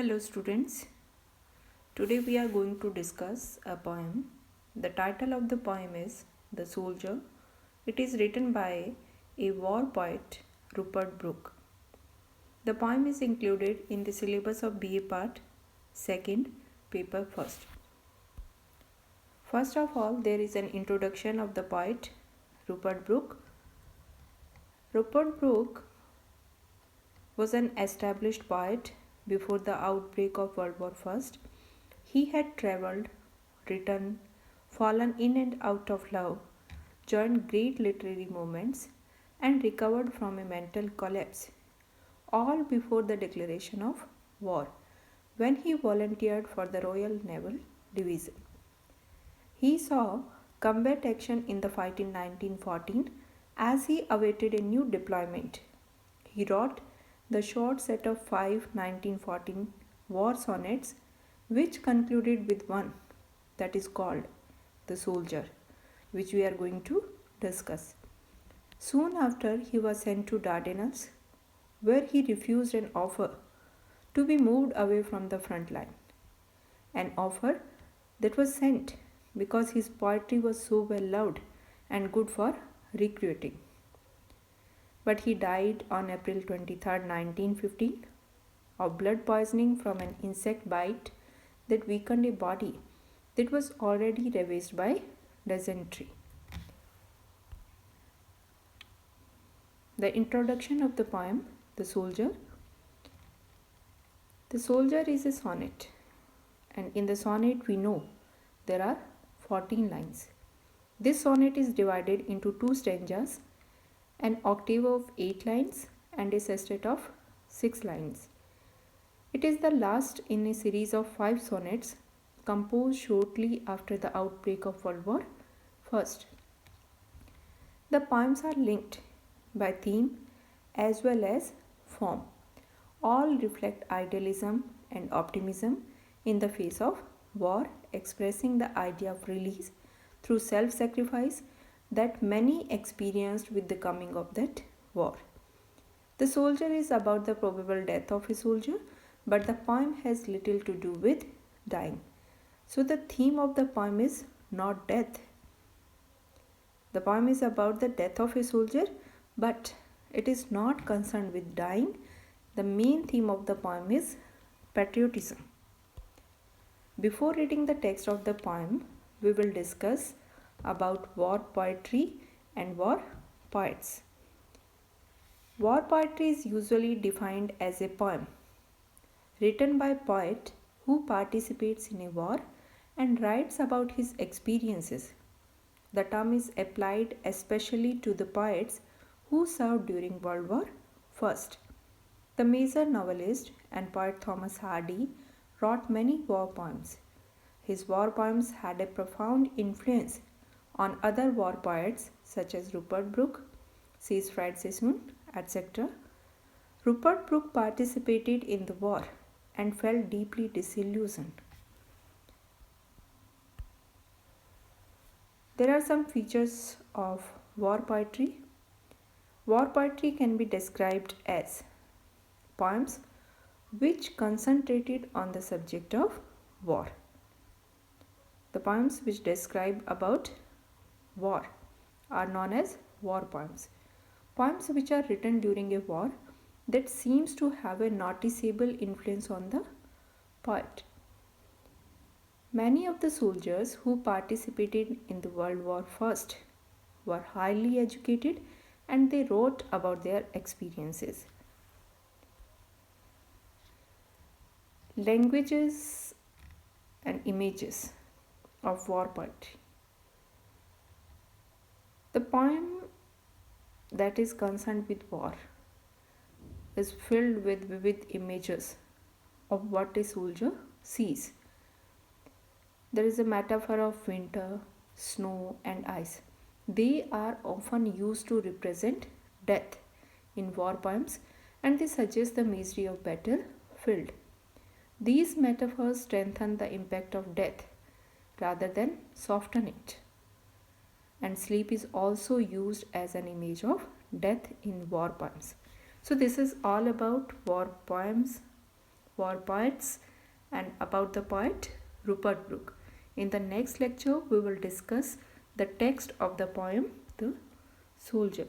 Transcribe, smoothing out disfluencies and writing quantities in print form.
Hello students, today we are going to discuss a poem. The title of the poem is The Soldier. It is written by a war poet, Rupert Brooke. The poem is included in the syllabus of BA Part 2nd, Paper 1st. First of all, there is an introduction of the poet, Rupert Brooke. Rupert Brooke was an established poet before the outbreak of World War I. He had travelled, written, fallen in and out of love, joined great literary movements, and recovered from a mental collapse, all before the declaration of war, when he volunteered for the Royal Naval Division. He saw combat action in the fight in 1914 as he awaited a new deployment. He wrote the short set of 5 1914 war sonnets, which concluded with one that is called The Soldier, which we are going to discuss. Soon after, he was sent to Dardanelles, where he refused an offer to be moved away from the front line. An offer that was sent because his poetry was so well loved and good for recruiting. But he died on April 23, 1915, of blood poisoning from an insect bite that weakened a body that was already ravaged by dysentery. The introduction of the poem, The Soldier. The Soldier is a sonnet, and in the sonnet we know there are 14 lines. This sonnet is divided into two stanzas, an octave of 8 lines and a sestet of 6 lines. It is the last in a series of 5 sonnets composed shortly after the outbreak of World War I. The poems are linked by theme as well as form. All reflect idealism and optimism in the face of war, expressing the idea of release through self-sacrifice that many experienced with the coming of that war. The Soldier is about the probable death of a soldier, but the poem has little to do with dying. So the theme of the poem is not death. The poem is about the death of a soldier, but it is not concerned with dying. The main theme of the poem is patriotism. Before reading the text of the poem, we will discuss about war poetry and war poets. War poetry is usually defined as a poem written by a poet who participates in a war and writes about his experiences. The term is applied especially to the poets who served during World War I. The major novelist and poet Thomas Hardy wrote many war poems. His war poems had a profound influence on other war poets such as Rupert Brooke, Siegfried Sassoon, etc. Rupert Brooke participated in the war and felt deeply disillusioned. There are some features of war poetry. War poetry can be described as poems which concentrated on the subject of war. The poems which describe about war are known as war poems. Poems which are written during a war that seems to have a noticeable influence on the poet. Many of the soldiers who participated in the World War I were highly educated and they wrote about their experiences. Languages and images of war poetry. The poem that is concerned with war is filled with vivid images of what a soldier sees. There is a metaphor of winter, snow, and ice. They are often used to represent death in war poems and they suggest the misery of battlefield. These metaphors strengthen the impact of death rather than soften it. And sleep is also used as an image of death in war poems. So this is all about war poems, war poets and about the poet Rupert Brooke. In the next lecture, we will discuss the text of the poem The Soldier.